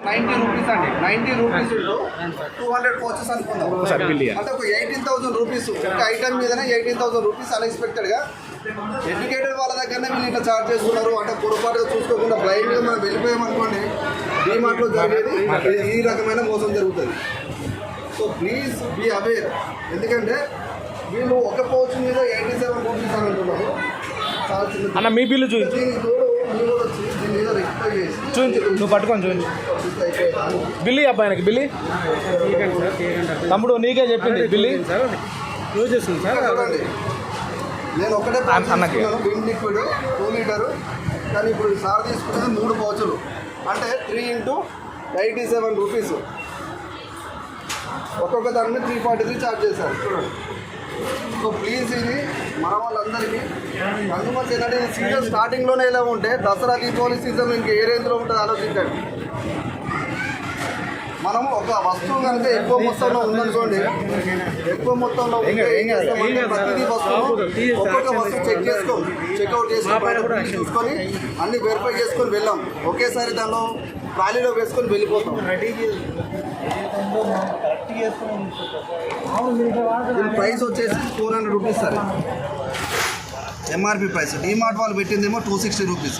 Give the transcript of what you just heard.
90 rupees అండి. 90 rupees 200 pouches అనుకుందాం. అంటే ఒక 18,000 రూపీస్ ఒక ఐటమ్ మీదనే 18,000 రూపీస్ అన్ఎక్స్పెక్టెడ్గా ఎడ్యుకేటెడ్ వాళ్ళ దగ్గరనే వీళ్ళు ఇట్లా చార్జ్ చేస్తున్నారు. అంటే పొరపాటుగా చూసుకోకుండా బ్లైండ్గా మనం వెళ్ళిపోయామనుకోండి డీమార్ట్లో జరిగేది ఈ రకమైన మోసం జరుగుతుంది. So please be aware. ఎందుకంటే వీళ్ళు ఒక పౌచ్ మీద 87 రూపీస్ అని అంటున్నారు. చాలా చిన్న అన్న మీ బిల్లు చూపించు, నువ్వు పట్టుకొని చూపించు బిల్లి. అబ్బాయికి బిల్లి తమ్ముడు నీకే చెప్పింది బిల్లి యూజ్ చేస్తుంది సార్. చూడండి నేను ఒకటే అన్నకి విమ్ లిక్విడ్ 2 లీటరు, కానీ ఇప్పుడు సార్ తీసుకునేది 3 పౌచులు అంటే 3 × 87 రూపీస్. ఒక్కొక్క దాని మీద 343 ఛార్జ్ చేశారు చూడండి. సో ప్లీజ్ ఇది మన వాళ్ళందరికీ కన్సూమర్స్ ఏంటంటే ఈ సీజన్ స్టార్టింగ్లోనే ఎలా ఉంటే దసరా దీపావళి సీజన్ ఇంకా ఏ రేంజ్లో ఉంటుంది ఆలోచించండి. మనం ఒక వస్తువు కనుక ఎక్కువ మొత్తంలో ఉందనుకోండి, ఎక్కువ మొత్తంలో ప్రతిదీ వస్తువు ఒక్కొక్క వస్తువు చెక్అవుట్ చేసుకొని చూసుకొని అన్ని వెరిఫై చేసుకొని వెళ్ళాం. ఒకేసారి దానిలో ట్రాలీలో వేసుకొని వెళ్ళిపోతాం. దీని ప్రైస్ వచ్చేసి 400 rupees sir MRP price. DMart వాళ్ళు పెట్టిందేమో 260 రూపీస్.